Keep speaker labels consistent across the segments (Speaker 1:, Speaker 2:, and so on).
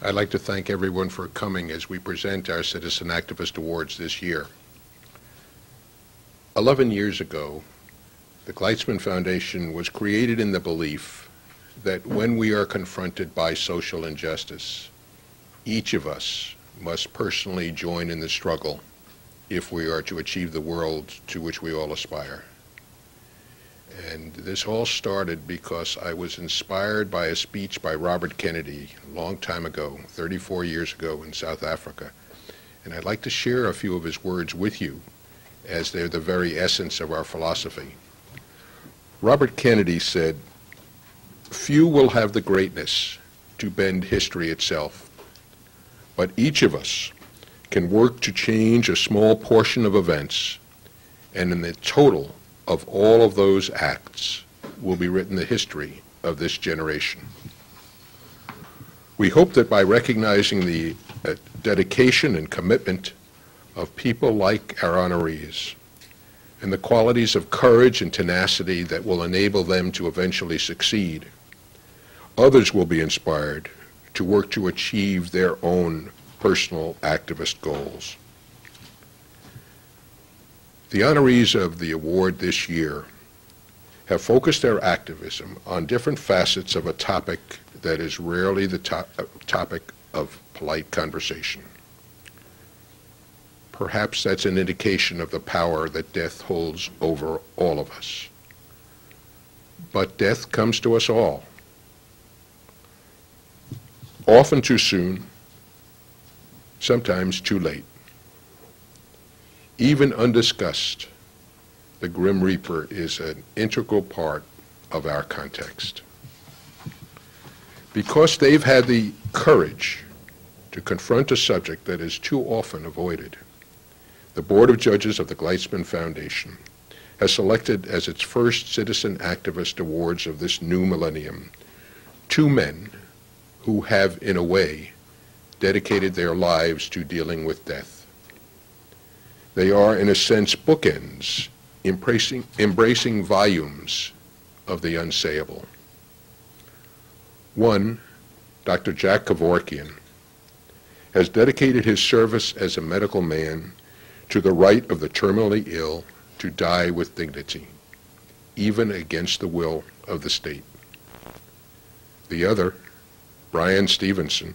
Speaker 1: I'd like to thank everyone for coming as we present our Citizen Activist Awards this year. 11 years ago, the Gleitsman Foundation was created in the belief that when we are confronted by social injustice, each of us must personally join in the struggle if we are to achieve the world to which we all aspire. And this all started because I was inspired by a speech by Robert Kennedy a long time ago, 34 years ago in South Africa. And I'd like to share a few of his words with you, as they're the very essence of our philosophy. Robert Kennedy said, "Few will have the greatness to bend history itself, but each of us can work to change a small portion of events, and in the total of all of those acts will be written the history of this generation." We hope that by recognizing the dedication and commitment of people like our honorees and the qualities of courage and tenacity that will enable them to eventually succeed, others will be inspired to work to achieve their own personal activist goals. The honorees of the award this year have focused their activism on different facets of a topic that is rarely the topic of polite conversation. Perhaps that's an indication of the power that death holds over all of us. But death comes to us all, often too soon, sometimes too late. Even undiscussed, the Grim Reaper is an integral part of our context. Because they've had the courage to confront a subject that is too often avoided, the Board of Judges of the Gleitsman Foundation has selected as its first Citizen Activist Awards of this new millennium 2 men who have, in a way, dedicated their lives to dealing with death. They are, in a sense, bookends, embracing volumes of the unsayable. One, Dr. Jack Kevorkian, has dedicated his service as a medical man to the right of the terminally ill to die with dignity, even against the will of the state. The other, Bryan Steveson,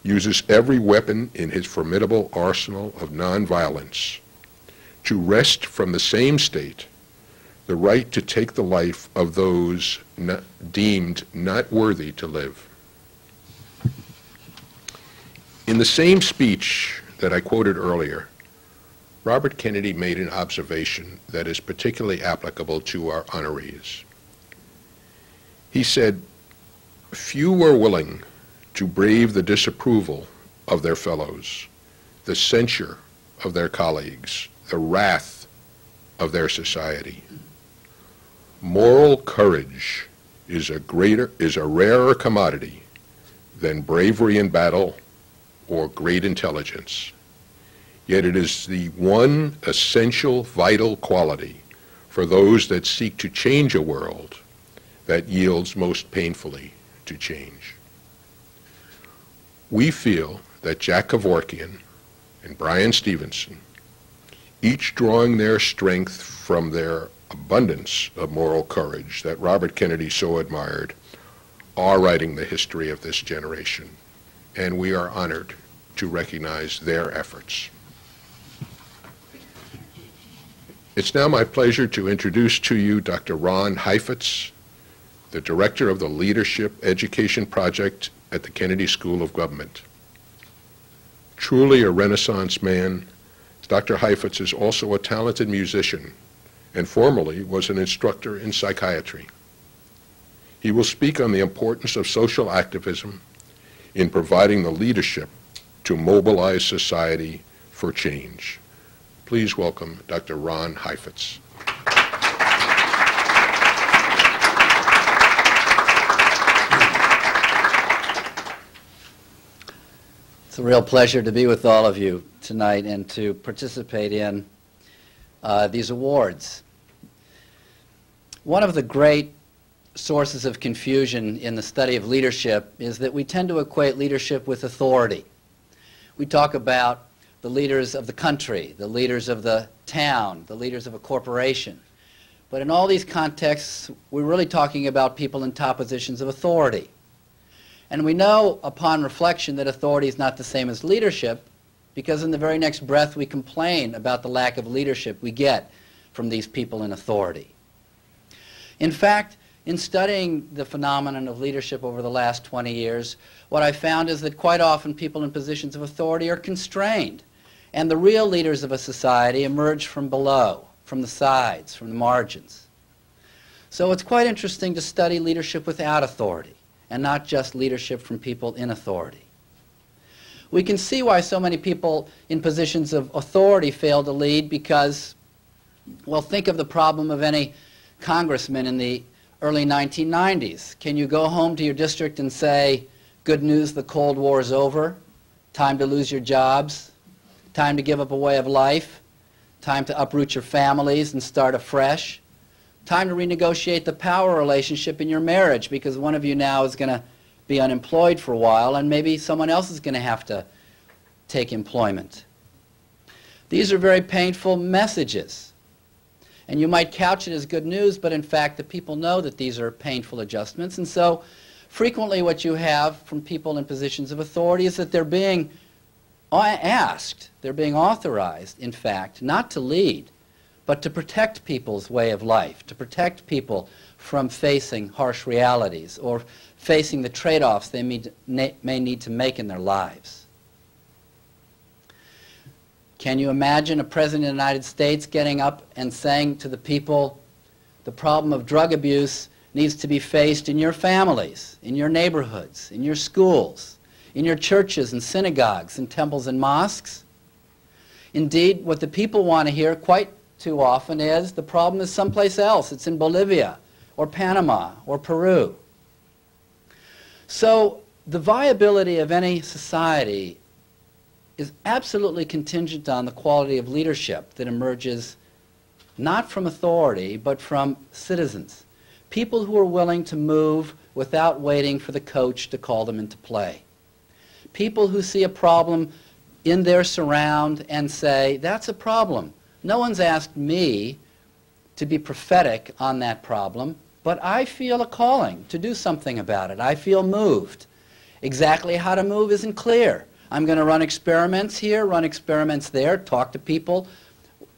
Speaker 1: uses every weapon in his formidable arsenal of nonviolence to wrest from the same state the right to take the life of those deemed not worthy to live. In the same speech that I quoted earlier, Robert Kennedy made an observation that is particularly applicable to our honorees. He said, "Few were willing to brave the disapproval of their fellows, the censure of their colleagues, the wrath of their society. Moral courage is a rarer commodity than bravery in battle or great intelligence. Yet it is the one essential vital quality for those that seek to change a world that yields most painfully to change." We feel that Jack Kevorkian and Bryan Steveson, each drawing their strength from their abundance of moral courage that Robert Kennedy so admired, are writing the history of this generation, and we are honored to recognize their efforts. It's now my pleasure to introduce to you Dr. Ron Heifetz, the Director of the Leadership Education Project at the Kennedy School of Government. Truly a Renaissance man, Dr. Heifetz is also a talented musician and formerly was an instructor in psychiatry. He will speak on the importance of social activism in providing the leadership to mobilize society for change. Please welcome Dr. Ron Heifetz.
Speaker 2: It's a real pleasure to be with all of you tonight and to participate in these awards. One of the great sources of confusion in the study of leadership is that we tend to equate leadership with authority. We talk about the leaders of the country, the leaders of the town, the leaders of a corporation. But in all these contexts, we're really talking about people in top positions of authority. And we know upon reflection that authority is not the same as leadership, because in the very next breath we complain about the lack of leadership we get from these people in authority. In fact, in studying the phenomenon of leadership over the last 20 years, what I found is that quite often people in positions of authority are constrained, and the real leaders of a society emerge from below, from the sides, from the margins. So it's quite interesting to study leadership without authority, and not just leadership from people in authority. We can see why so many people in positions of authority fail to lead because, well, think of the problem of any congressman in the early 1990s. Can you go home to your district and say, good news, the Cold War is over, time to lose your jobs, time to give up a way of life, time to uproot your families and start afresh, time to renegotiate the power relationship in your marriage because one of you now is going to be unemployed for a while and maybe someone else is going to have to take employment. These are very painful messages. And you might couch it as good news, but in fact the people know that these are painful adjustments. And so frequently what you have from people in positions of authority is that they're being asked, they're being authorized, in fact, not to lead, but to protect people's way of life, to protect people from facing harsh realities or facing the trade-offs they may need to make in their lives. Can you imagine a president of the United States getting up and saying to the people, the problem of drug abuse needs to be faced in your families, in your neighborhoods, in your schools, in your churches and synagogues and temples and mosques? Indeed, what the people want to hear quite too often is the problem is someplace else. It's in Bolivia or Panama or Peru. So the viability of any society is absolutely contingent on the quality of leadership that emerges not from authority, but from citizens. People who are willing to move without waiting for the coach to call them into play. People who see a problem in their surround and say, that's a problem. No one's asked me to be prophetic on that problem, but I feel a calling to do something about it. I feel moved. Exactly how to move isn't clear. I'm going to run experiments here, run experiments there, talk to people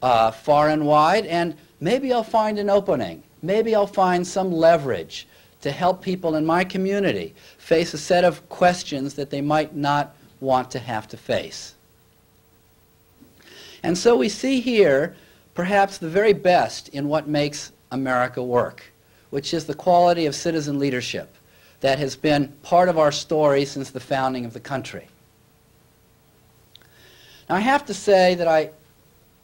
Speaker 2: far and wide, and maybe I'll find an opening. Maybe I'll find some leverage to help people in my community face a set of questions that they might not want to have to face. And so we see here perhaps the very best in what makes America work, which is the quality of citizen leadership that has been part of our story since the founding of the country. Now, I have to say that I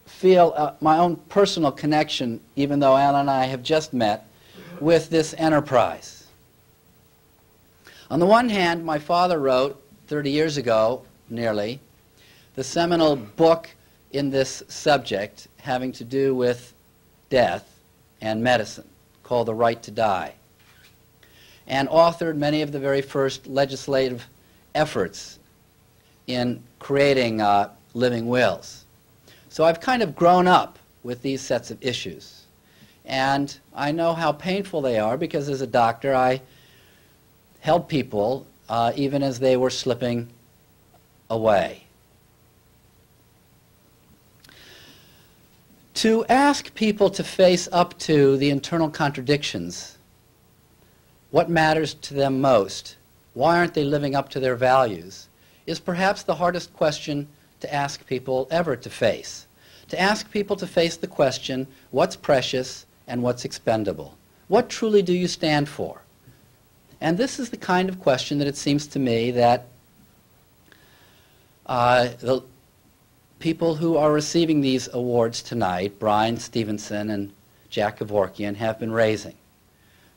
Speaker 2: feel my own personal connection, even though Alan and I have just met, with this enterprise. On the one hand, my father wrote 30 years ago, nearly, the seminal book in this subject having to do with death and medicine, called The Right to Die, and authored many of the very first legislative efforts in creating living wills. So I've kind of grown up with these sets of issues. And I know how painful they are because as a doctor I helped people even as they were slipping away. To ask people to face up to the internal contradictions, what matters to them most, why aren't they living up to their values, is perhaps the hardest question to ask people ever to face. To ask people to face the question, what's precious and what's expendable? What truly do you stand for? And this is the kind of question that it seems to me that the people who are receiving these awards tonight, Bryan, Steveson, and Jack Kevorkian, have been raising.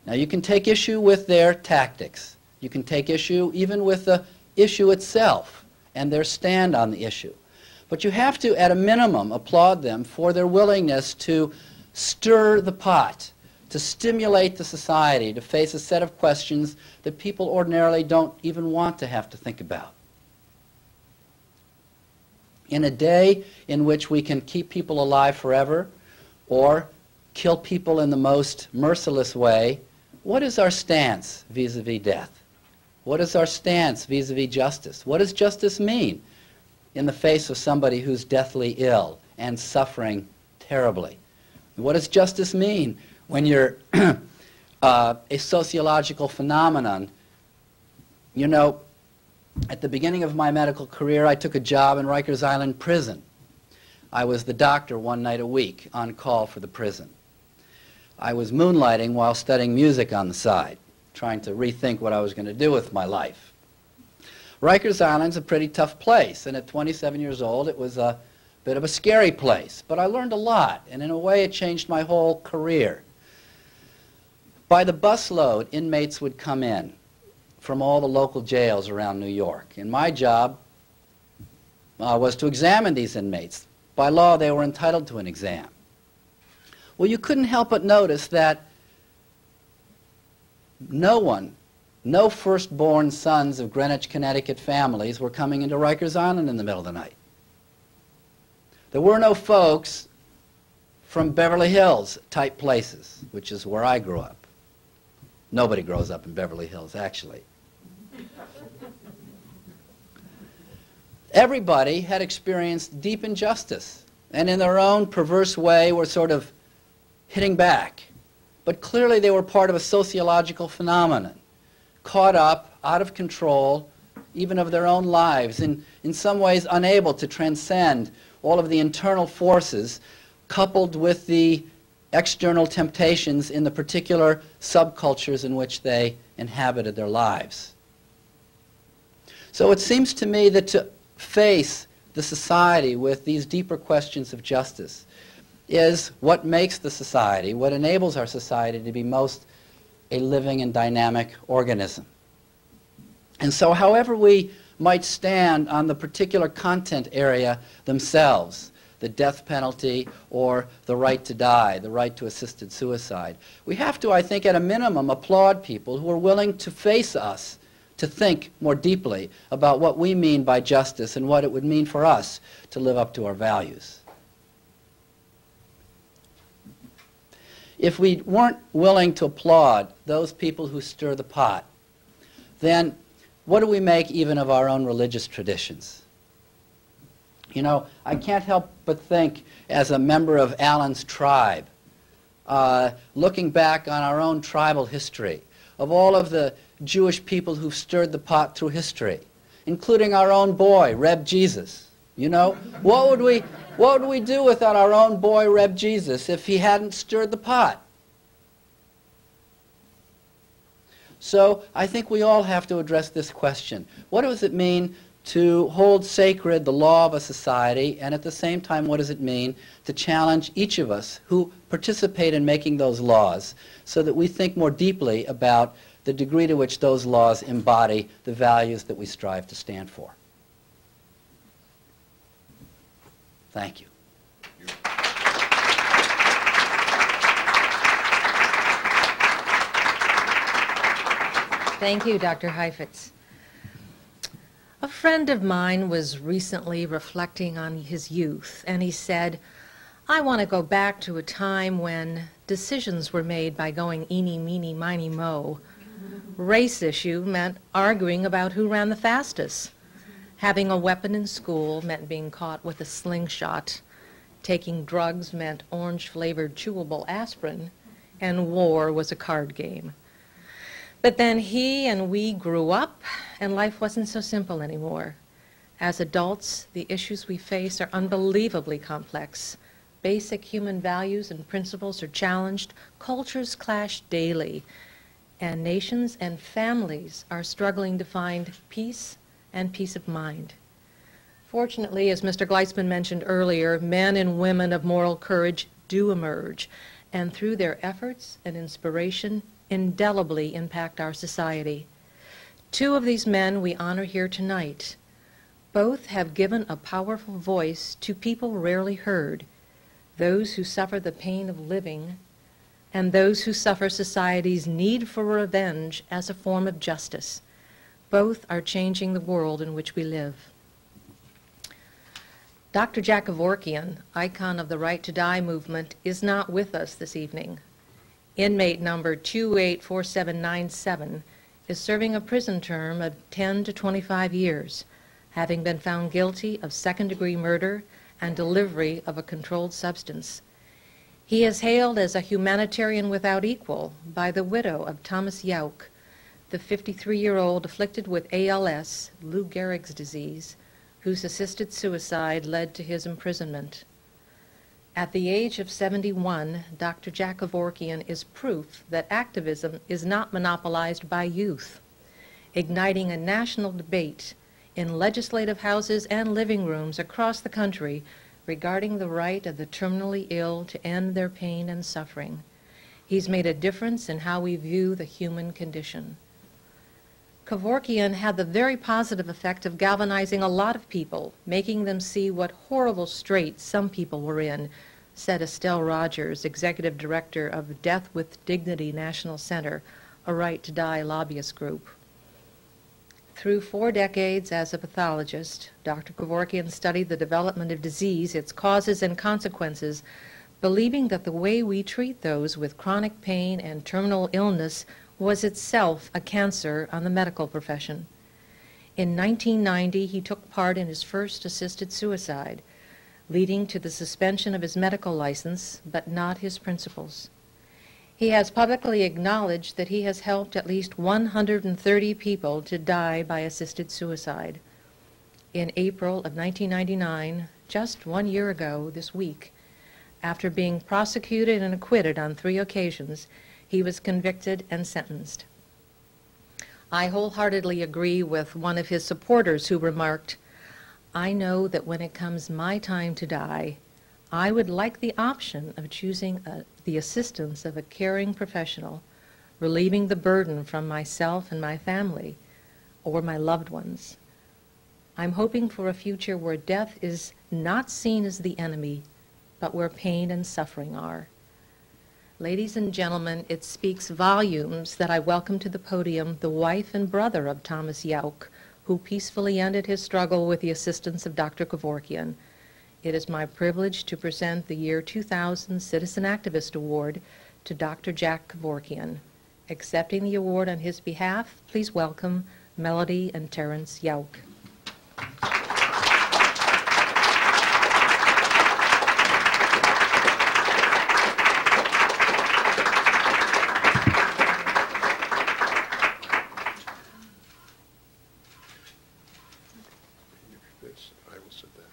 Speaker 2: Now you can take issue with their tactics. You can take issue even with the issue itself and their stand on the issue. But you have to, at a minimum, applaud them for their willingness to stir the pot, to stimulate the society to face a set of questions that people ordinarily don't even want to have to think about. In a day in which we can keep people alive forever or kill people in the most merciless way, what is our stance vis-a-vis death? What is our stance vis-a-vis justice? What does justice mean in the face of somebody who's deathly ill and suffering terribly? What does justice mean when you're a sociological phenomenon? You know, at the beginning of my medical career, I took a job in Rikers Island prison. I was the doctor one night a week on call for the prison. I was moonlighting while studying music on the side, trying to rethink what I was going to do with my life. Rikers Island's a pretty tough place, and at 27 years old, it was a bit of a scary place. But I learned a lot, and in a way, it changed my whole career. By the busload, inmates would come in from all the local jails around New York, and my job was to examine these inmates. By law, they were entitled to an exam. Well, you couldn't help but notice that no firstborn sons of Greenwich, Connecticut families were coming into Rikers Island in the middle of the night. There were no folks from Beverly Hills type places, which is where I grew up. Nobody grows up in Beverly Hills, actually. Everybody had experienced deep injustice, and in their own perverse way were sort of hitting back. But clearly they were part of a sociological phenomenon, caught up, out of control, even of their own lives, in some ways unable to transcend all of the internal forces coupled with the external temptations in the particular subcultures in which they inhabited their lives. So it seems to me that to face the society with these deeper questions of justice is what makes the society, what enables our society to be most a living and dynamic organism. And so however we might stand on the particular content area themselves, the death penalty or the right to die, the right to assisted suicide, we have to, I think, at a minimum, applaud people who are willing to face us, to think more deeply about what we mean by justice and what it would mean for us to live up to our values. If we weren't willing to applaud those people who stir the pot, then what do we make even of our own religious traditions? You know, I can't help but think, as a member of Alan's tribe, looking back on our own tribal history, of all of the Jewish people who've stirred the pot through history, including our own boy, Reb Jesus. You know, what would we do without our own boy, Reb Jesus, if he hadn't stirred the pot? So I think we all have to address this question. What does it mean to hold sacred the law of a society, and at the same time, what does it mean to challenge each of us who participate in making those laws so that we think more deeply about the degree to which those laws embody the values that we strive to stand for? Thank you.
Speaker 3: Thank you, Dr. Heifetz. A friend of mine was recently reflecting on his youth, and he said, I want to go back to a time when decisions were made by going eeny, meeny, miny, mo. Race issue meant arguing about who ran the fastest. Having a weapon in school meant being caught with a slingshot. Taking drugs meant orange-flavored chewable aspirin, and war was a card game. But then he and we grew up, and life wasn't so simple anymore. As adults, the issues we face are unbelievably complex. Basic human values and principles are challenged, cultures clash daily, and nations and families are struggling to find peace and peace of mind. Fortunately, as Mr. Gleitsman mentioned earlier, men and women of moral courage do emerge, and through their efforts and inspiration, indelibly impact our society. Two of these men we honor here tonight. Both have given a powerful voice to people rarely heard, those who suffer the pain of living, and those who suffer society's need for revenge as a form of justice. Both are changing the world in which we live. Dr. Jack Kevorkian, icon of the Right to Die movement, is not with us this evening. Inmate number 284797 is serving a prison term of 10 to 25 years, having been found guilty of second-degree murder and delivery of a controlled substance. He is hailed as a humanitarian without equal by the widow of Thomas Youk, the 53-year-old afflicted with ALS, Lou Gehrig's disease, whose assisted suicide led to his imprisonment. At the age of 71, Dr. Jack Kevorkian is proof that activism is not monopolized by youth, igniting a national debate in legislative houses and living rooms across the country regarding the right of the terminally ill to end their pain and suffering. He's made a difference in how we view the human condition. Kevorkian had the very positive effect of galvanizing a lot of people, making them see what horrible straits some people were in, said Estelle Rogers, executive director of Death with Dignity National Center, a Right to Die lobbyist group. Through 4 decades as a pathologist, Dr. Kevorkian studied the development of disease, its causes and consequences, believing that the way we treat those with chronic pain and terminal illness was itself a cancer on the medical profession. In 1990, he took part in his first assisted suicide, leading to the suspension of his medical license, but not his principles. He has publicly acknowledged that he has helped at least 130 people to die by assisted suicide. In April of 1999, just 1 year ago this week, after being prosecuted and acquitted on 3 occasions, he was convicted and sentenced. I wholeheartedly agree with one of his supporters who remarked, "I know that when it comes my time to die, I would like the option of choosing the assistance of a caring professional, relieving the burden from myself and my family, or my loved ones. I'm hoping for a future where death is not seen as the enemy, but where pain and suffering are." Ladies and gentlemen, it speaks volumes that I welcome to the podium the wife and brother of Thomas Youk, who peacefully ended his struggle with the assistance of Dr. Kevorkian. It is my privilege to present the year 2000 Citizen Activist Award to Dr. Jack Kevorkian. Accepting the award on his behalf, please welcome Melody and Terrence Youk.
Speaker 1: I will sit down.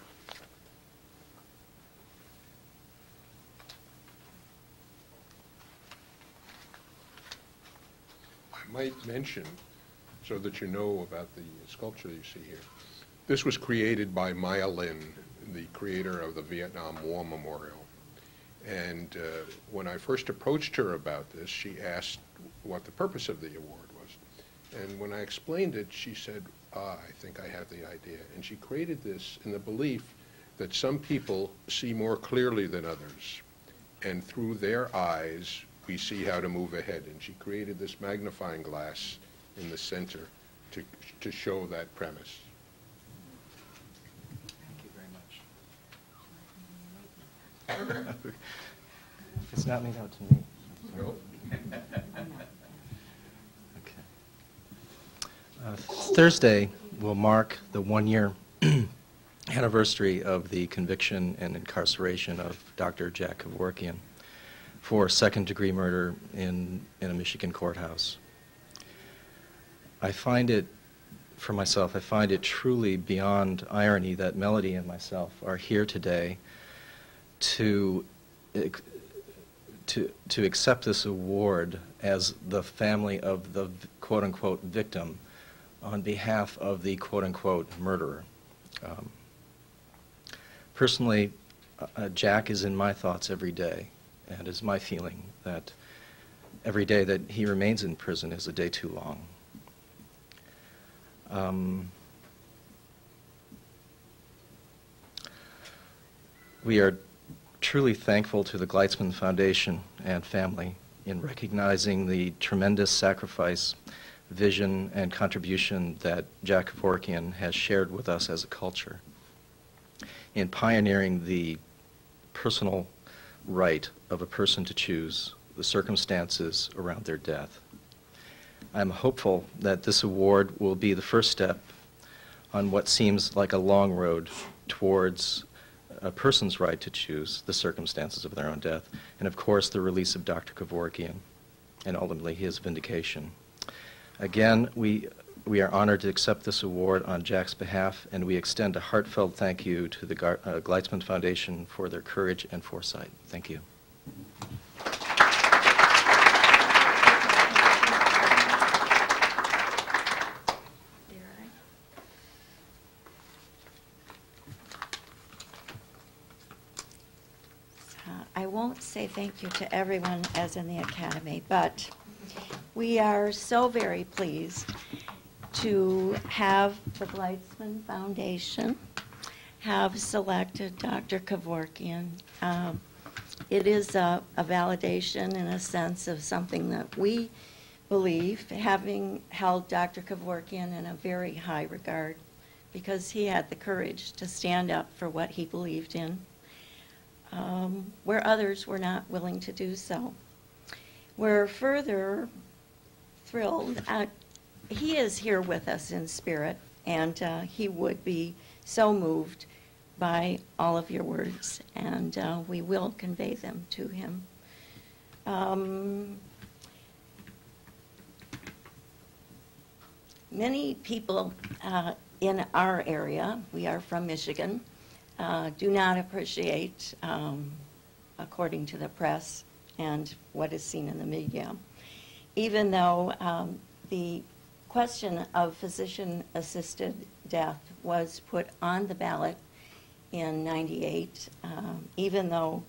Speaker 1: I might mention, so that you know about the sculpture you see here, this was created by Maya Lin, the creator of the Vietnam War Memorial. And when I first approached her about this, she asked what the purpose of the award was. And when I explained it, she said, I think I have the idea. And she created this in the belief that some people see more clearly than others. And through their eyes, we see how to move ahead. And she created this magnifying glass in the center to show that premise.
Speaker 4: Thank you very much. It's not made out to me.
Speaker 1: No?
Speaker 4: Thursday will mark the 1-year anniversary of the conviction and incarceration of Dr. Jack Kevorkian for second-degree murder in a Michigan courthouse. I find it, for myself, I find it truly beyond irony that Melody and myself are here today to accept this award as the family of the quote-unquote victim on behalf of the quote-unquote murderer. Personally, Jack is in my thoughts every day, and it's my feeling that every day that he remains in prison is a day too long. We are truly thankful to the Gleitsman Foundation and family in recognizing the tremendous sacrifice, vision, and contribution that Jack Kevorkian has shared with us as a culture in pioneering the personal right of a person to choose the circumstances around their death. I'm hopeful that this award will be the first step on what seems like a long road towards a person's right to choose the circumstances of their own death, and of course the release of Dr. Kevorkian, and ultimately his vindication. Again, we are honored to accept this award on Jack's behalf, and we extend a heartfelt thank you to the Gleitsman Foundation for their courage and foresight. Thank you.
Speaker 5: I won't say thank you to everyone as in the Academy, but we are so very pleased to have the Gleitsman Foundation have selected Dr. Kevorkian. It is a validation in a sense of something that we believe, having held Dr. Kevorkian in a very high regard, because he had the courage to stand up for what he believed in, where others were not willing to do so. We're further thrilled. He is here with us in spirit, and he would be so moved by all of your words, and we will convey them to him. Many people in our area, we are from Michigan, do not appreciate, according to the press and what is seen in the media, even though the question of physician-assisted death was put on the ballot in '98, even though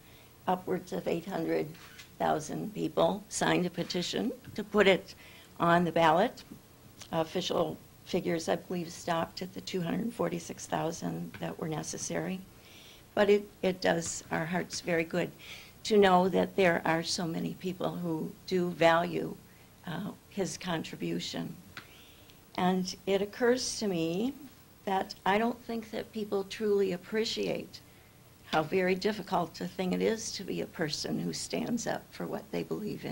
Speaker 5: upwards of 800,000 people signed a petition to put it on the ballot. Official figures, I believe, stopped at the 246,000 that were necessary. But it does our hearts very good to know that there are so many people who do value his contribution. And it occurs to me that I don't think that people truly appreciate how very difficult a thing it is to be a person who stands up for what they believe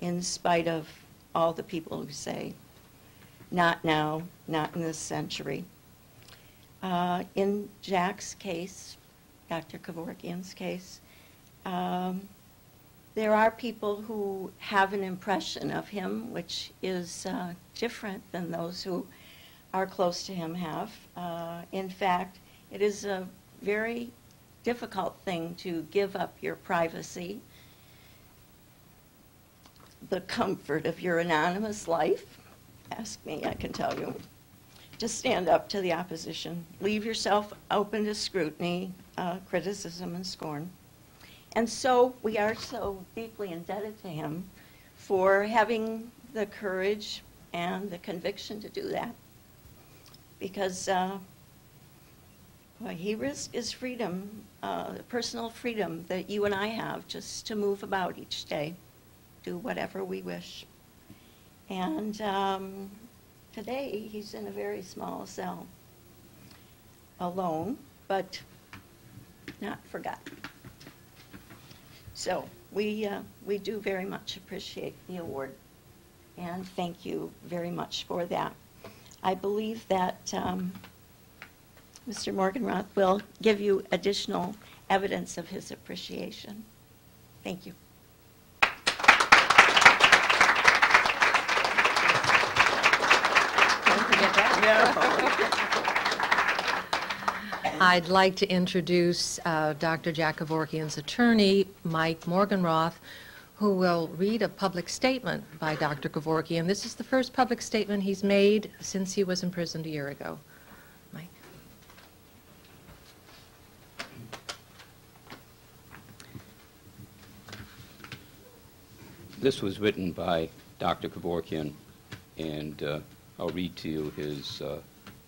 Speaker 5: in spite of all the people who say, not now, not in this century. In Jack's case, Dr. Kevorkian's case, there are people who have an impression of him which is different than those who are close to him have. In fact, it is a very difficult thing to give up your privacy, the comfort of your anonymous life. Ask me, I can tell you. To stand up to the opposition. Leave yourself open to scrutiny, criticism, and scorn. And so we are so deeply indebted to him for having the courage and the conviction to do that. Because what he risked is freedom, personal freedom that you and I have just to move about each day, do whatever we wish. And today he's in a very small cell, alone, but not forgotten. So we do very much appreciate the award, and thank you very much for that. I believe that Mr. Morgenroth will give you additional evidence of his appreciation. Thank you.
Speaker 3: I'd like to introduce Dr. Jack Kevorkian's attorney, Mike Morgenroth, who will read a public statement by Dr. Kevorkian. This is the first public statement he's made since he was imprisoned a year ago. Mike.
Speaker 6: This was written by Dr. Kevorkian, and I'll read to you his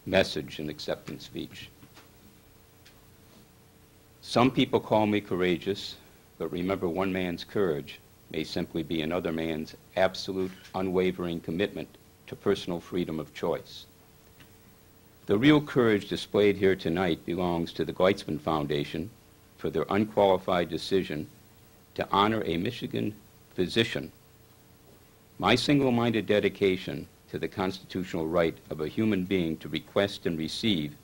Speaker 6: message and acceptance speech. Some people call me courageous, but remember one man's courage may simply be another man's absolute, unwavering commitment to personal freedom of choice. The real courage displayed here tonight belongs to the Gleitsman Foundation for their unqualified decision to honor a Michigan physician. My single-minded dedication to the constitutional right of a human being to request and receive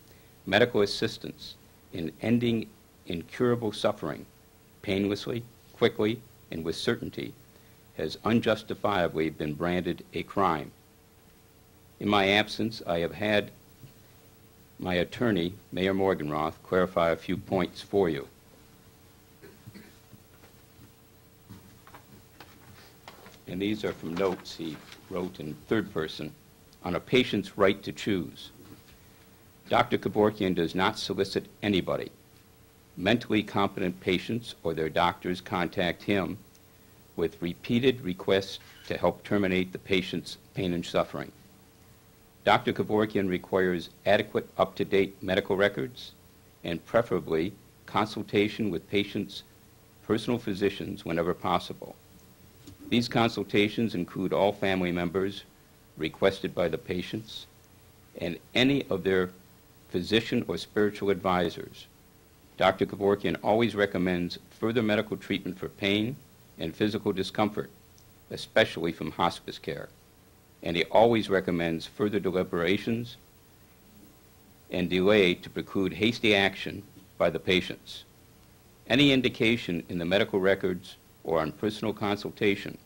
Speaker 6: medical assistance in ending incurable suffering painlessly, quickly, and with certainty has unjustifiably been branded a crime. In my absence, I have had my attorney, Mayor Morgenroth, clarify a few points for you. And these are from notes he wrote in third person on a patient's right to choose. Dr. Kevorkian does not solicit anybody. Mentally competent patients or their doctors contact him with repeated requests to help terminate the patient's pain and suffering. Dr. Kevorkian requires adequate, up-to-date medical records and preferably consultation with patients' personal physicians whenever possible. These consultations include all family members requested by the patients and any of their physician or spiritual advisors. Dr. Kevorkian always recommends further medical treatment for pain and physical discomfort, especially from hospice care. And he always recommends further deliberations and delay to preclude hasty action by the patients. Any indication in the medical records or on personal consultation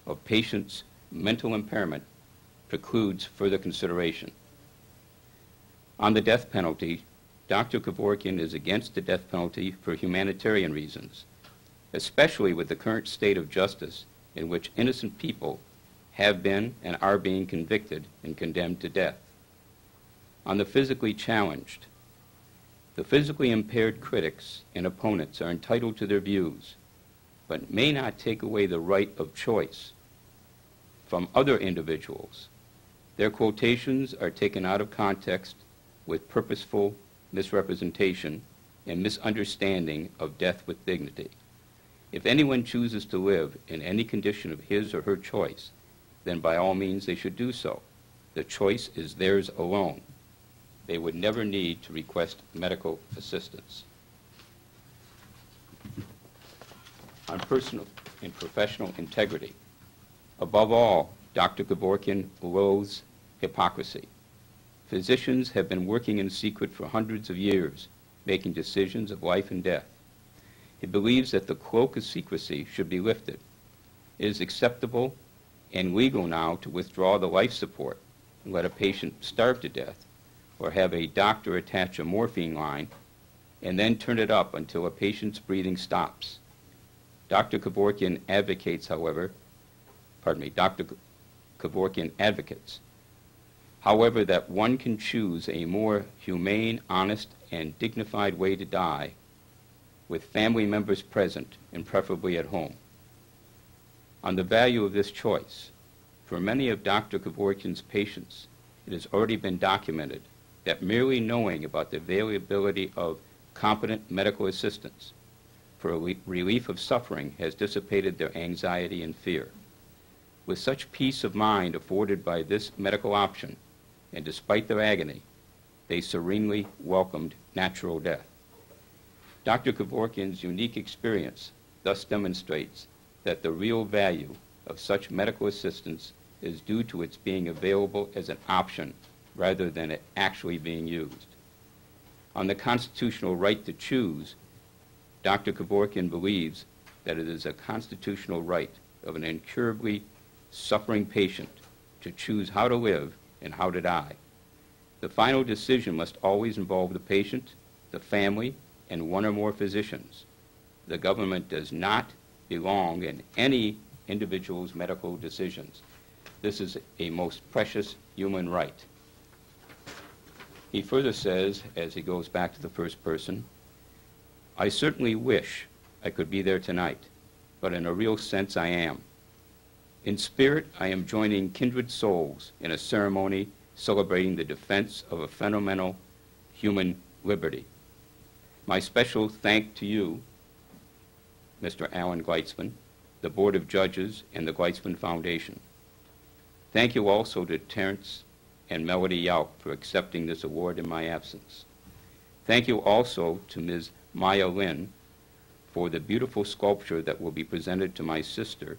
Speaker 6: of patients' mental impairment precludes further consideration. On the death penalty, Dr. Kevorkian is against the death penalty for humanitarian reasons, especially with the current state of justice in which innocent people have been and are being convicted and condemned to death. On the physically challenged, the physically impaired critics and opponents are entitled to their views, but may not take away the right of choice from other individuals. Their quotations are taken out of context with purposeful misrepresentation and misunderstanding of death with dignity. If anyone chooses to live in any condition of his or her choice, then by all means they should do so. The choice is theirs alone. They would never need to request medical assistance. On personal and professional integrity, above all, Dr. Kevorkian loathes hypocrisy. Physicians have been working in secret for hundreds of years, making decisions of life and death. He believes that the cloak of secrecy should be lifted. It is acceptable and legal now to withdraw the life support and let a patient starve to death, or have a doctor attach a morphine line and then turn it up until a patient's breathing stops. Dr. Kevorkian advocates, however, Dr. Kevorkian advocates, however, that one can choose a more humane, honest, and dignified way to die with family members present and preferably at home. On the value of this choice, for many of Dr. Kevorkian's patients, it has already been documented that merely knowing about the availability of competent medical assistance for relief of suffering has dissipated their anxiety and fear. With such peace of mind afforded by this medical option, and despite their agony, they serenely welcomed natural death. Dr. Kevorkian's unique experience thus demonstrates that the real value of such medical assistance is due to its being available as an option rather than it actually being used. On the constitutional right to choose, Dr. Kevorkian believes that it is a constitutional right of an incurably suffering patient to choose how to live and how to die. The final decision must always involve the patient, the family, and one or more physicians. The government does not belong in any individual's medical decisions. This is a most precious human right. He further says, as he goes back to the first person, I certainly wish I could be there tonight, but in a real sense I am. In spirit, I am joining kindred souls in a ceremony celebrating the defense of a fundamental human liberty. My special thank to you, Mr. Alan Gleitsman, the Board of Judges, and the Gleitsman Foundation. Thank you also to Terrence and Melody Youk for accepting this award in my absence. Thank you also to Ms. Maya Lin for the beautiful sculpture that will be presented to my sister,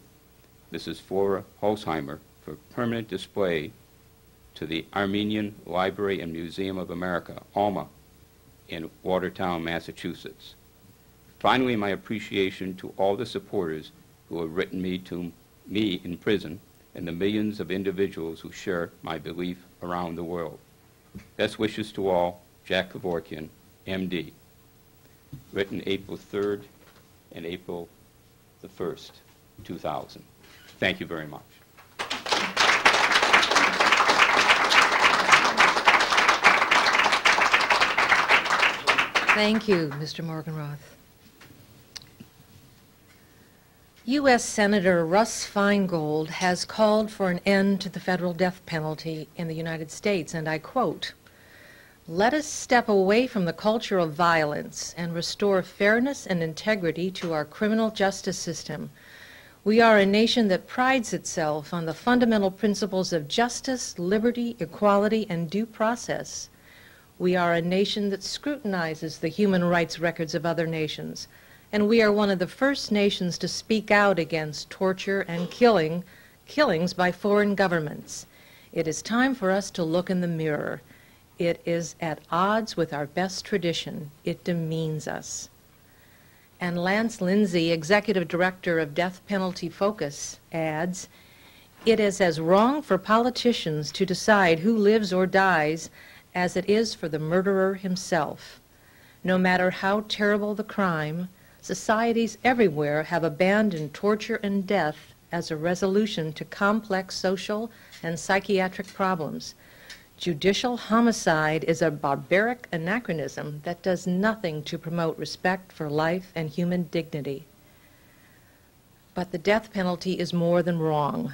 Speaker 6: Mrs. Flora Holzheimer, for permanent display to the Armenian Library and Museum of America, ALMA, in Watertown, Massachusetts. Finally, my appreciation to all the supporters who have written to me in prison and the millions of individuals who share my belief around the world. Best wishes to all, Jack Kevorkian, MD. Written April 3rd and April the 1st, 2000. Thank you very much.
Speaker 3: Thank you, Mr. Morgenroth. U.S. Senator Russ Feingold has called for an end to the federal death penalty in the United States, and I quote, "Let us step away from the culture of violence and restore fairness and integrity to our criminal justice system. We are a nation that prides itself on the fundamental principles of justice, liberty, equality, and due process. We are a nation that scrutinizes the human rights records of other nations, and we are one of the first nations to speak out against torture and killings by foreign governments. It is time for us to look in the mirror. It is at odds with our best tradition. It demeans us." And Lance Lindsay, Executive Director of Death Penalty Focus, adds, "It is as wrong for politicians to decide who lives or dies as it is for the murderer himself. No matter how terrible the crime, societies everywhere have abandoned torture and death as a resolution to complex social and psychiatric problems. Judicial homicide is a barbaric anachronism that does nothing to promote respect for life and human dignity. But the death penalty is more than wrong.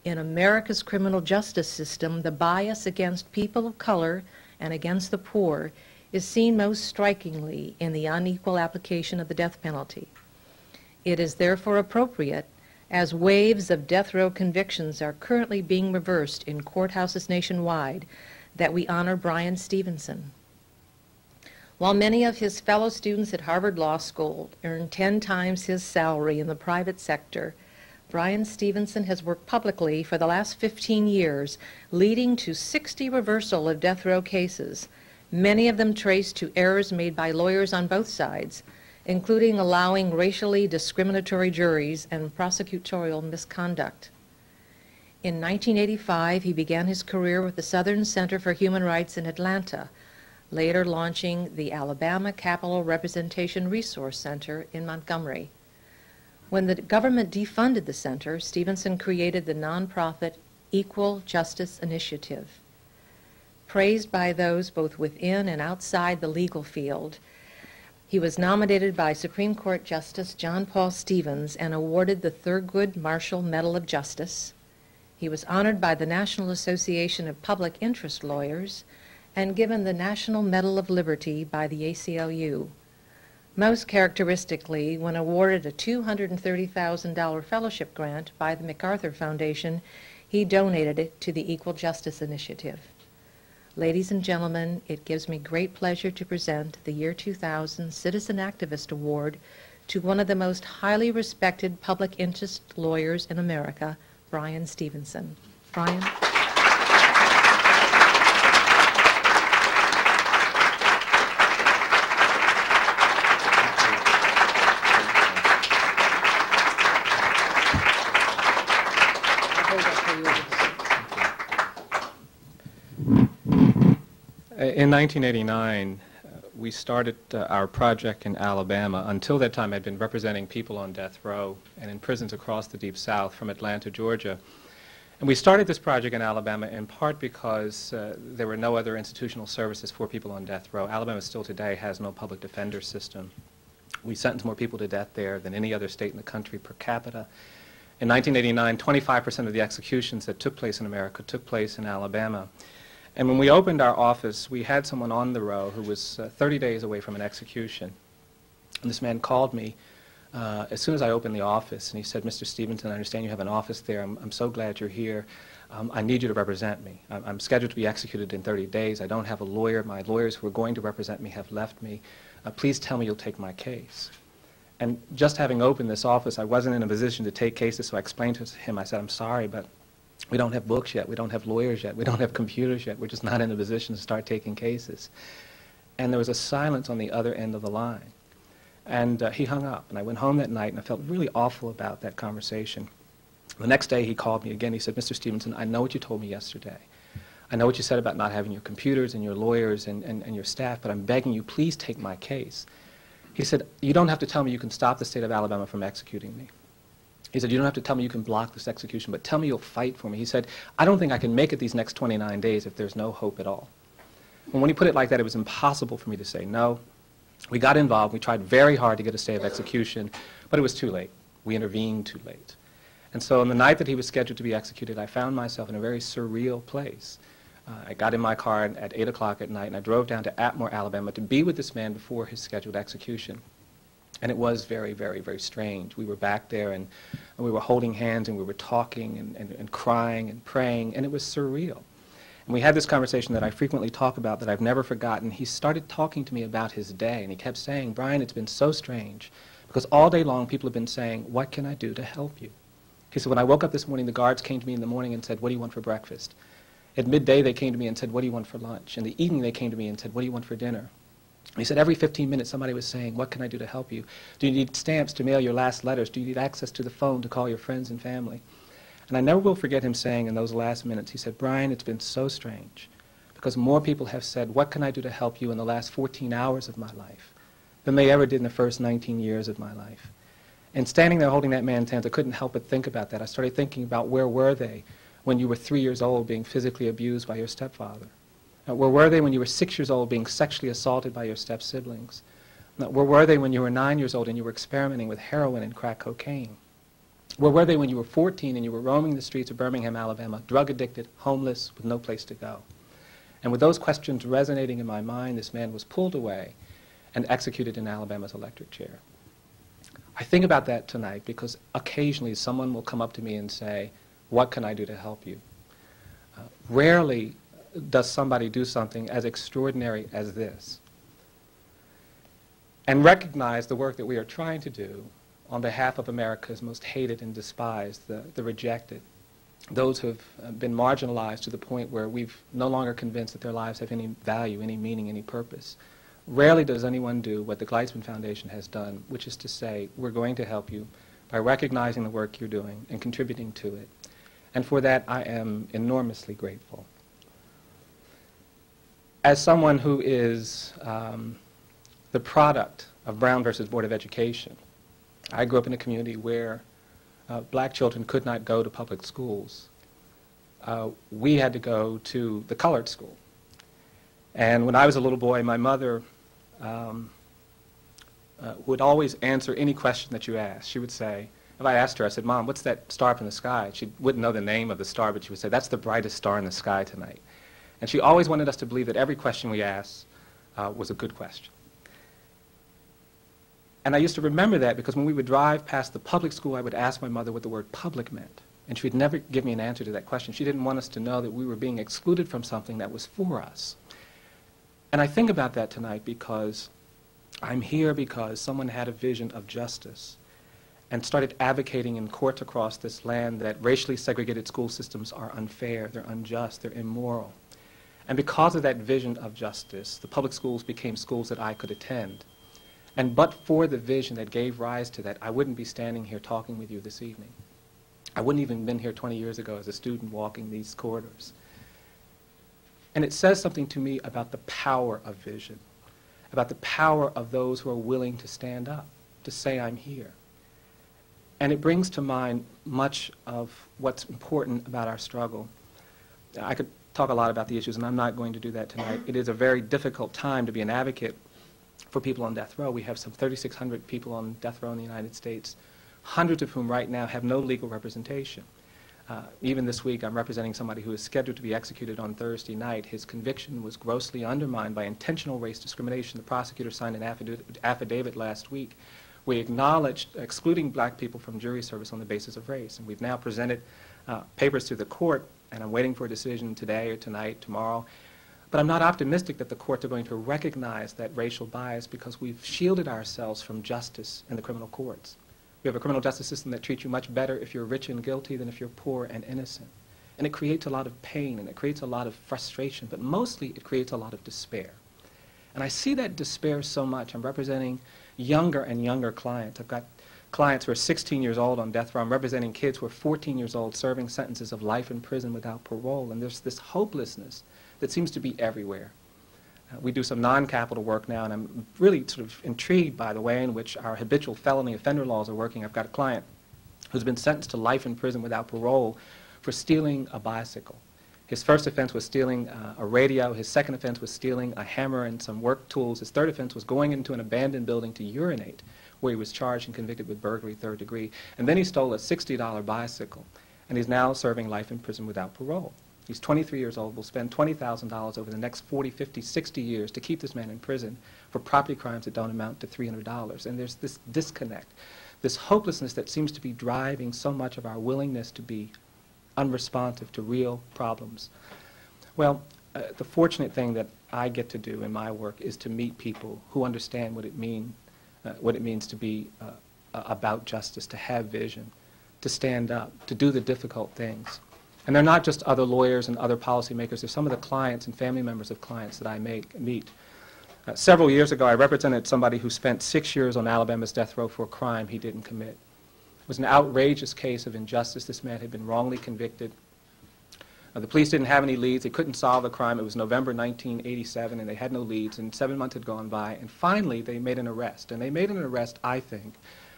Speaker 3: In America's criminal justice system, the bias against people of color and against the poor is seen most strikingly in the unequal application of the death penalty. It is therefore appropriate, as waves of death row convictions are currently being reversed in courthouses nationwide, that we honor Bryan Steveson. While many of his fellow students at Harvard Law School earn 10 times his salary in the private sector, Bryan Steveson has worked publicly for the last 15 years, leading to 60 reversal of death row cases, many of them traced to errors made by lawyers on both sides, including allowing racially discriminatory juries and prosecutorial misconduct. In 1985, he began his career with the Southern Center for Human Rights in Atlanta, later launching the Alabama Capital Representation Resource Center in Montgomery. When the government defunded the center, Steveson created the nonprofit Equal Justice Initiative. Praised by those both within and outside the legal field, he was nominated by Supreme Court Justice John Paul Stevens and awarded the Thurgood Marshall Medal of Justice. He was honored by the National Association of Public Interest Lawyers and given the National Medal of Liberty by the ACLU. Most characteristically, when awarded a $230,000 fellowship grant by the MacArthur Foundation, he donated it to the Equal Justice Initiative. Ladies and gentlemen, it gives me great pleasure to present the year 2000 Citizen Activist Award to one of the most highly respected public interest lawyers in America, Bryan Steveson. Bryan.
Speaker 7: In 1989, we started our project in Alabama. Until that time, I'd been representing people on death row and in prisons across the Deep South from Atlanta, Georgia. And we started this project in Alabama in part because there were no other institutional services for people on death row. Alabama still today has no public defender system. We sentence more people to death there than any other state in the country per capita. In 1989, 25% of the executions that took place in America took place in Alabama. And when we opened our office, we had someone on the row who was 30 days away from an execution. And this man called me as soon as I opened the office, and he said, Mr. Steveson, I understand you have an office there. I'm so glad you're here. I need you to represent me. I'm scheduled to be executed in 30 days. I don't have a lawyer. My lawyers who are going to represent me have left me. Please tell me you'll take my case. And just having opened this office, I wasn't in a position to take cases, so I explained to him, I said, I'm sorry, but we don't have books yet. We don't have lawyers yet. We don't have computers yet. We're just not in a position to start taking cases. And there was a silence on the other end of the line. And he hung up, and I went home that night, and I felt really awful about that conversation. The next day, he called me again. He said, Mr. Steveson, I know what you told me yesterday. I know what you said about not having your computers and your lawyers and your staff, but I'm begging you, please take my case. He said, you don't have to tell me you can stop the state of Alabama from executing me. He said, you don't have to tell me you can block this execution, but tell me you'll fight for me. He said, I don't think I can make it these next 29 days if there's no hope at all. And when he put it like that, it was impossible for me to say no. We got involved. We tried very hard to get a stay of execution, but it was too late. We intervened too late. And so on the night that he was scheduled to be executed, I found myself in a very surreal place. I got in my car at 8 o'clock at night, and I drove down to Atmore, Alabama, to be with this man before his scheduled execution. And it was very, very, very strange. We were back there, and we were holding hands, and we were talking and crying and praying, and it was surreal. And we had this conversation that I frequently talk about that I've never forgotten. He started talking to me about his day, and he kept saying, Bryan, it's been so strange, because all day long people have been saying, what can I do to help you? He said, when I woke up this morning, the guards came to me in the morning and said, what do you want for breakfast? At midday, they came to me and said, what do you want for lunch? In the evening, they came to me and said, what do you want for dinner? He said, every 15 minutes, somebody was saying, what can I do to help you? Do you need stamps to mail your last letters? Do you need access to the phone to call your friends and family? And I never will forget him saying in those last minutes, he said, Bryan, it's been so strange, because more people have said, what can I do to help you in the last 14 hours of my life than they ever did in the first 19 years of my life. And standing there holding that man's hands, I couldn't help but think about that. I started thinking about where were they when you were 3 years old being physically abused by your stepfather? Where were they when you were 6 years old being sexually assaulted by your step-siblings? Where were they when you were 9 years old and you were experimenting with heroin and crack cocaine? Where were they when you were 14 and you were roaming the streets of Birmingham, Alabama, drug-addicted, homeless, with no place to go? And with those questions resonating in my mind, this man was pulled away and executed in Alabama's electric chair. I think about that tonight because occasionally someone will come up to me and say, what can I do to help you? Rarely does somebody do something as extraordinary as this and recognize the work that we are trying to do on behalf of America's most hated and despised, the rejected, those who have been marginalized to the point where we've no longer convinced that their lives have any value, any meaning, any purpose. Rarely does anyone do what the Gleitsman Foundation has done, which is to say, we're going to help you by recognizing the work you're doing and contributing to it. And for that, I am enormously grateful. As someone who is the product of Brown versus Board of Education, I grew up in a community where black children could not go to public schools. We had to go to the colored school. And when I was a little boy, my mother would always answer any question that you asked. She would say, if I asked her, I said, Mom, what's that star up in the sky? She wouldn't know the name of the star, but she would say, that's the brightest star in the sky tonight. And she always wanted us to believe that every question we asked was a good question. And I used to remember that because when we would drive past the public school, I would ask my mother what the word public meant. And she would never give me an answer to that question. She didn't want us to know that we were being excluded from something that was for us. And I think about that tonight because I'm here because someone had a vision of justice and started advocating in courts across this land that racially segregated school systems are unfair, they're unjust, they're immoral. And because of that vision of justice, the public schools became schools that I could attend. And but for the vision that gave rise to that, I wouldn't be standing here talking with you this evening. I wouldn't even been here 20 years ago as a student walking these corridors. And it says something to me about the power of vision, about the power of those who are willing to stand up, to say, I'm here. And it brings to mind much of what's important about our struggle. I could talk a lot about the issues, and I'm not going to do that tonight. It is a very difficult time to be an advocate for people on death row. We have some 3,600 people on death row in the United States, hundreds of whom right now have no legal representation. Even this week, I'm representing somebody who is scheduled to be executed on Thursday night. His conviction was grossly undermined by intentional race discrimination. The prosecutor signed an affidavit last week We acknowledged excluding black people from jury service on the basis of race. And we've now presented papers to the court, and I'm waiting for a decision today or tonight, tomorrow. But I'm not optimistic that the courts are going to recognize that racial bias because we've shielded ourselves from justice in the criminal courts. We have a criminal justice system that treats you much better if you're rich and guilty than if you're poor and innocent. And it creates a lot of pain, and it creates a lot of frustration, but mostly it creates a lot of despair. And I see that despair so much. I'm representing younger and younger clients. I've got clients who are 16 years old on death row. I'm representing kids who are 14 years old serving sentences of life in prison without parole. And there's this hopelessness that seems to be everywhere. We do some non-capital work now, and I'm really sort of intrigued by the way in which our habitual felony offender laws are working. I've got a client who's been sentenced to life in prison without parole for stealing a bicycle. His first offense was stealing a radio. His second offense was stealing a hammer and some work tools. His third offense was going into an abandoned building to urinate, where he was charged and convicted with burglary, third degree. And then he stole a $60 bicycle, and he's now serving life in prison without parole. He's 23 years old. We'll spend $20,000 over the next 40, 50, 60 years to keep this man in prison for property crimes that don't amount to $300. And there's this disconnect, this hopelessness that seems to be driving so much of our willingness to be unresponsive to real problems. Well, the fortunate thing that I get to do in my work is to meet people who understand what it means to be about justice, to have vision, to stand up, to do the difficult things. And they're not just other lawyers and other policymakers. They're some of the clients and family members of clients that I meet. Several years ago, I represented somebody who spent 6 years on Alabama's death row for a crime he didn't commit. It was an outrageous case of injustice. This man had been wrongly convicted. The police didn't have any leads. They couldn't solve the crime. It was November 1987, and they had no leads, and 7 months had gone by. And finally, they made an arrest. And they made an arrest, I think,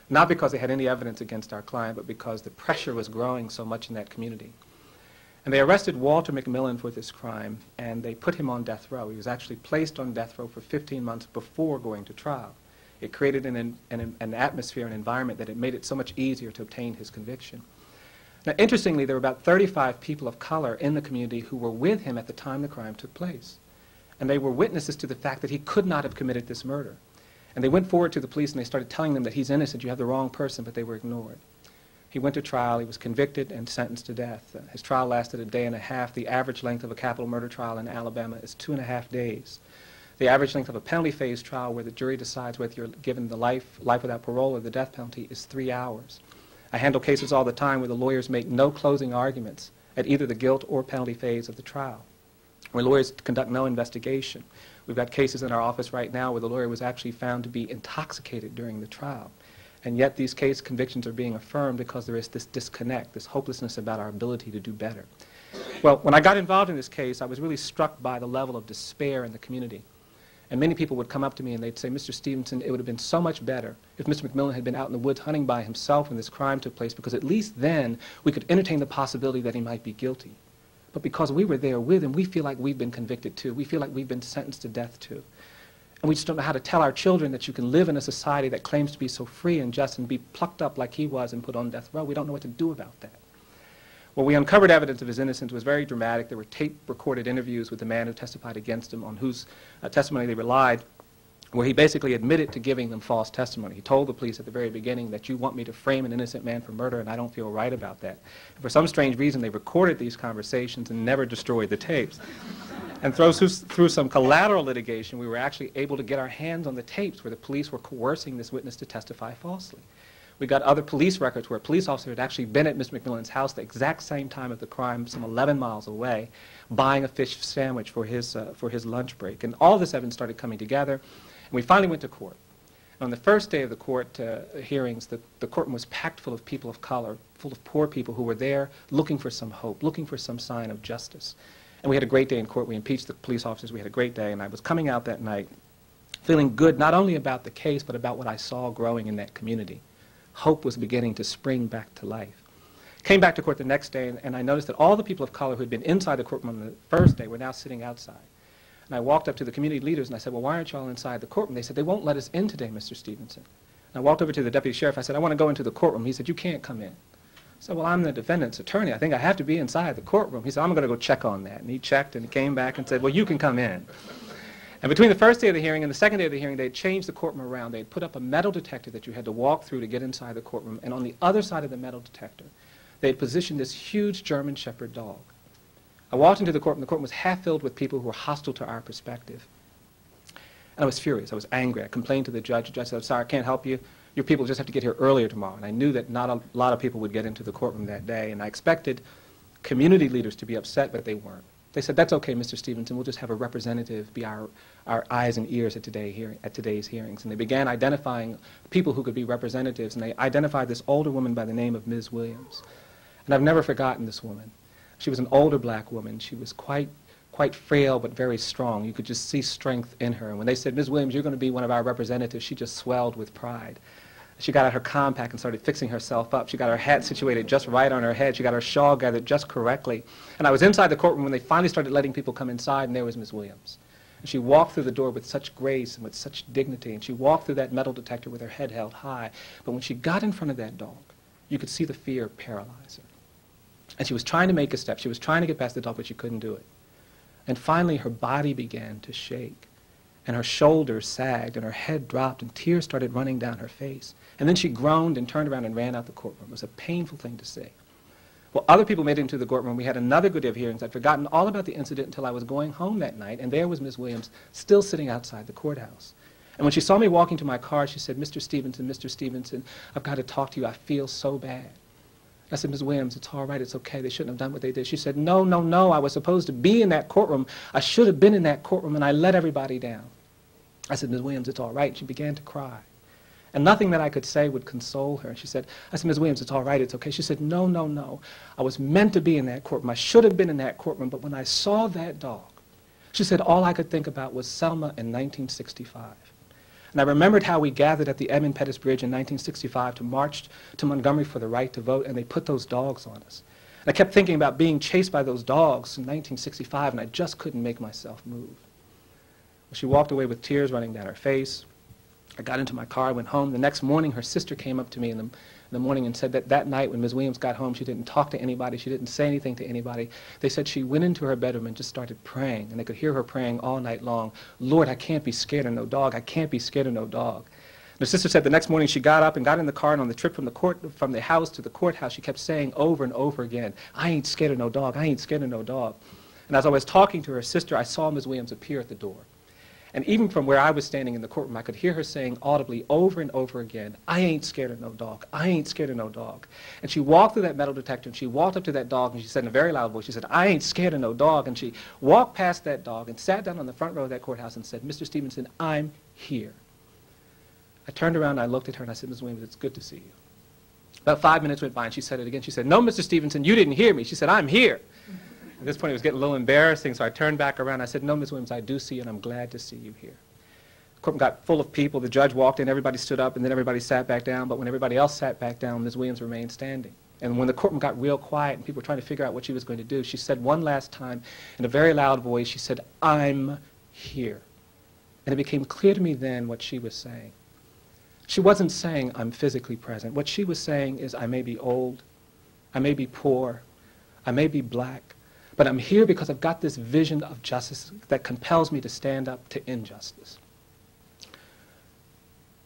Speaker 7: not because they had any evidence against our client, but because the pressure was growing so much in that community. And they arrested Walter McMillan for this crime, and they put him on death row. He was actually placed on death row for 15 months before going to trial. It created an atmosphere, an environment that it made it so much easier to obtain his conviction. Now, interestingly, there were about 35 people of color in the community who were with him at the time the crime took place. And they were witnesses to the fact that he could not have committed this murder. And they went forward to the police and they started telling them that he's innocent, you have the wrong person, but they were ignored. He went to trial. He was convicted and sentenced to death. His trial lasted a day and a half. The average length of a capital murder trial in Alabama is 2.5 days. The average length of a penalty phase trial where the jury decides whether you're given the life without parole or the death penalty is 3 hours. I handle cases all the time where the lawyers make no closing arguments at either the guilt or penalty phase of the trial, where lawyers conduct no investigation. We've got cases in our office right now where the lawyer was actually found to be intoxicated during the trial. And yet these case convictions are being affirmed because there is this disconnect, this hopelessness about our ability to do better. Well, when I got involved in this case, I was really struck by the level of despair in the community. And many people would come up to me and they'd say, Mr. Steveson, it would have been so much better if Mr. McMillan had been out in the woods hunting by himself when this crime took place, because at least then we could entertain the possibility that he might be guilty. But because we were there with him, we feel like we've been convicted too. We feel like we've been sentenced to death too. And we just don't know how to tell our children that you can live in a society that claims to be so free and just and be plucked up like he was and put on death row. We don't know what to do about that. Well, we uncovered evidence of his innocence. It was very dramatic. There were tape-recorded interviews with the man who testified against him, on whose testimony they relied, where he basically admitted to giving them false testimony. He told the police at the very beginning that you want me to frame an innocent man for murder, and I don't feel right about that. And for some strange reason, they recorded these conversations and never destroyed the tapes. And through some collateral litigation, we were actually able to get our hands on the tapes where the police were coercing this witness to testify falsely. We got other police records where a police officer had actually been at Mr. McMillan's house the exact same time of the crime, some 11 miles away, buying a fish sandwich for his lunch break. And all this evidence started coming together, and we finally went to court. And on the first day of the court hearings, the courtroom was packed full of people of color, full of poor people who were there looking for some hope, looking for some sign of justice. And we had a great day in court. We impeached the police officers. We had a great day, and I was coming out that night feeling good not only about the case, but about what I saw growing in that community. Hope was beginning to spring back to life. Came back to court the next day, and I noticed that all the people of color who had been inside the courtroom on the first day were now sitting outside. And I walked up to the community leaders, and I said, well, why aren't you all inside the courtroom? They said, they won't let us in today, Mr. Steveson. And I walked over to the deputy sheriff. I said, I want to go into the courtroom. He said, you can't come in. I said, well, I'm the defendant's attorney. I think I have to be inside the courtroom. He said, I'm going to go check on that. And he checked, and he came back and said, well, you can come in. And between the first day of the hearing and the second day of the hearing, they had changed the courtroom around. They had put up a metal detector that you had to walk through to get inside the courtroom. And on the other side of the metal detector, they had positioned this huge German Shepherd dog. I walked into the courtroom. The courtroom was half filled with people who were hostile to our perspective. And I was furious. I was angry. I complained to the judge. The judge said, "I'm sorry, I can't help you. Your people just have to get here earlier tomorrow." And I knew that not a lot of people would get into the courtroom that day. And I expected community leaders to be upset, but they weren't. They said, "That's okay, Mr. Steveson. We'll just have a representative be our eyes and ears at today's hearings." And they began identifying people who could be representatives. And they identified this older woman by the name of Ms. Williams. And I've never forgotten this woman. She was an older black woman. She was quite frail but very strong. You could just see strength in her. And when they said, "Ms. Williams, you're going to be one of our representatives," she just swelled with pride. She got out her compact and started fixing herself up. She got her hat situated just right on her head. She got her shawl gathered just correctly. And I was inside the courtroom when they finally started letting people come inside, and there was Ms. Williams. And she walked through the door with such grace and with such dignity, and she walked through that metal detector with her head held high. But when she got in front of that dog, you could see the fear paralyze her. And she was trying to make a step. She was trying to get past the dog, but she couldn't do it. And finally, her body began to shake, and her shoulders sagged, and her head dropped, and tears started running down her face. And then she groaned and turned around and ran out the courtroom. It was a painful thing to see. Well, other people made it into the courtroom. We had another good day of hearings. I'd forgotten all about the incident until I was going home that night, and there was Ms. Williams still sitting outside the courthouse. And when she saw me walking to my car, she said, Mr. Steveson, I've got to talk to you. I feel so bad." I said, "Ms. Williams, it's all right. It's okay. They shouldn't have done what they did." She said, No. I was supposed to be in that courtroom. I should have been in that courtroom, and I let everybody down." I said, "Ms. Williams, it's all right." And she began to cry. And nothing that I could say would console her. And she said, I said, "Ms. Williams, it's all right. It's okay." She said, No. I was meant to be in that courtroom. I should have been in that courtroom. But when I saw that dog, she said, all I could think about was Selma in 1965. And I remembered how we gathered at the Edmund Pettus Bridge in 1965 to march to Montgomery for the right to vote, and they put those dogs on us. And I kept thinking about being chased by those dogs in 1965, and I just couldn't make myself move. She walked away with tears running down her face. I got into my car, I went home. The next morning, her sister came up to me in the morning and said that that night when Ms. Williams got home, she didn't talk to anybody, she didn't say anything to anybody. They said she went into her bedroom and just started praying, and they could hear her praying all night long, "Lord, I can't be scared of no dog. I can't be scared of no dog." And her sister said the next morning she got up and got in the car, and on the trip from the house to the courthouse, she kept saying over and over again, "I ain't scared of no dog. I ain't scared of no dog." And as I was talking to her sister, I saw Ms. Williams appear at the door. And even from where I was standing in the courtroom, I could hear her saying audibly over and over again, "I ain't scared of no dog. I ain't scared of no dog." And she walked through that metal detector, and she walked up to that dog, and she said in a very loud voice, she said, "I ain't scared of no dog." And she walked past that dog and sat down on the front row of that courthouse and said, "Mr. Steveson, I'm here." I turned around, and I looked at her, and I said, "Ms. Williams, it's good to see you." About 5 minutes went by, and she said it again. She said, "No, Mr. Steveson, you didn't hear me." She said, "I'm here." At this point, it was getting a little embarrassing, so I turned back around. I said, "No, Ms. Williams, I do see you, and I'm glad to see you here." The courtroom got full of people. The judge walked in, everybody stood up, and then everybody sat back down. But when everybody else sat back down, Ms. Williams remained standing. And when the courtroom got real quiet and people were trying to figure out what she was going to do, she said one last time in a very loud voice, she said, "I'm here." And it became clear to me then what she was saying. She wasn't saying, "I'm physically present." What she was saying is, I may be old, I may be poor, I may be black, but I'm here because I've got this vision of justice that compels me to stand up to injustice.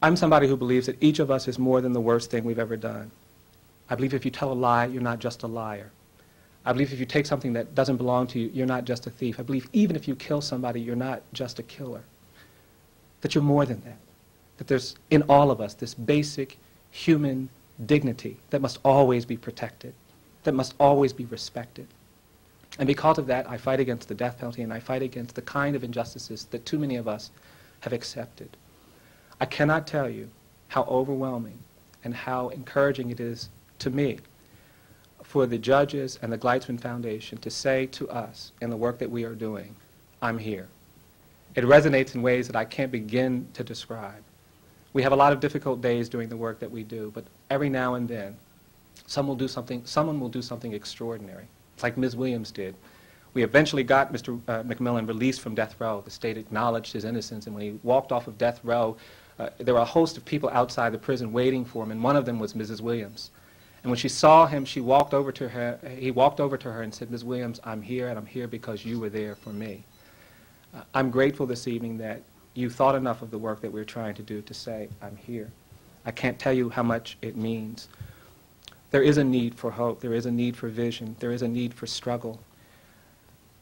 Speaker 7: I'm somebody who believes that each of us is more than the worst thing we've ever done. I believe if you tell a lie, you're not just a liar. I believe if you take something that doesn't belong to you, you're not just a thief. I believe even if you kill somebody, you're not just a killer. That you're more than that. That there's in all of us this basic human dignity that must always be protected, that must always be respected. And because of that, I fight against the death penalty, and I fight against the kind of injustices that too many of us have accepted. I cannot tell you how overwhelming and how encouraging it is to me for the judges and the Gleitsman Foundation to say to us in the work that we are doing, "I'm here." It resonates in ways that I can't begin to describe. We have a lot of difficult days doing the work that we do, but every now and then someone will do something extraordinary, like Ms. Williams did. We eventually got Mr. McMillan released from death row. The state acknowledged his innocence, and when he walked off of death row, there were a host of people outside the prison waiting for him, and one of them was Mrs. Williams. And when she saw him, he walked over to her and said, "Ms. Williams, I'm here, and I'm here because you were there for me." I'm grateful this evening that you thought enough of the work that we're trying to do to say, I'm here. I can't tell you how much it means. There is a need for hope. There is a need for vision. There is a need for struggle.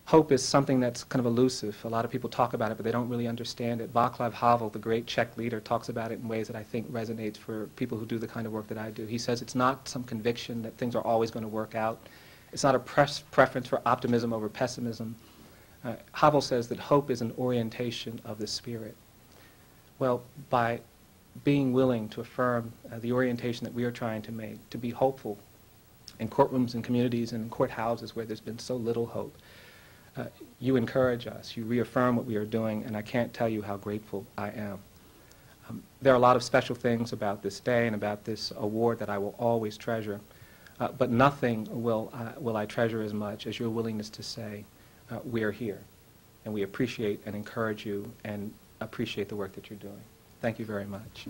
Speaker 7: Hope is something that's kind of elusive. A lot of people talk about it, but they don't really understand it. Václav Havel, the great Czech leader, talks about it in ways that I think resonates for people who do the kind of work that I do. He says it's not some conviction that things are always going to work out. It's not a preference for optimism over pessimism. Havel says that hope is an orientation of the spirit. Well, by being willing to affirm the orientation that we are trying to make, to be hopeful in courtrooms and communities and in courthouses where there's been so little hope, you encourage us, you reaffirm what we are doing, and I can't tell you how grateful I am. There are a lot of special things about this day and about this award that I will always treasure, but nothing will I treasure as much as your willingness to say, we're here, and we appreciate and encourage you and appreciate the work that you're doing. Thank you very much.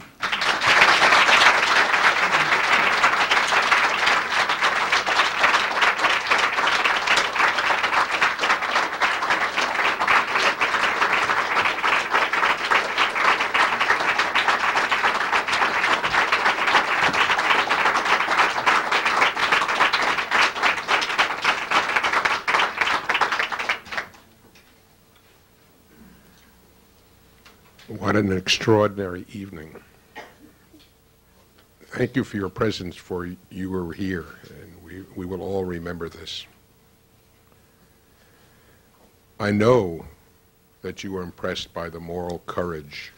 Speaker 1: What an extraordinary evening. Thank you for your presence, for you were here, and we will all remember this. I know that you were impressed by the moral courage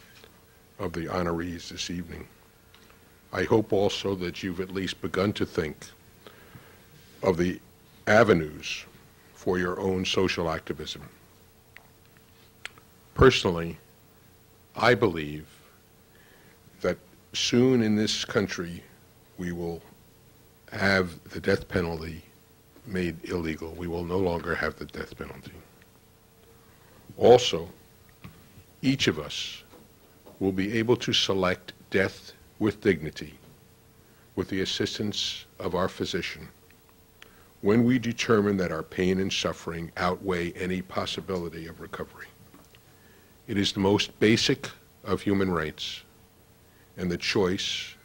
Speaker 1: of the honorees this evening. I hope also that you've at least begun to think of the avenues for your own social activism. Personally, I believe that soon in this country we will have the death penalty made illegal. We will no longer have the death penalty. Also, each of us will be able to select death with dignity with the assistance of our physician when we determine that our pain and suffering outweigh any possibility of recovery. It is the most basic of human rights, and the choice,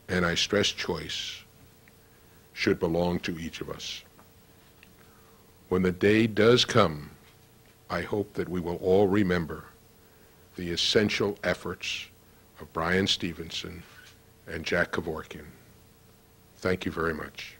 Speaker 1: and I stress choice, should belong to each of us. When the day does come, I hope that we will all remember the essential efforts of Bryan Steveson and Jack Kevorkian. Thank you very much.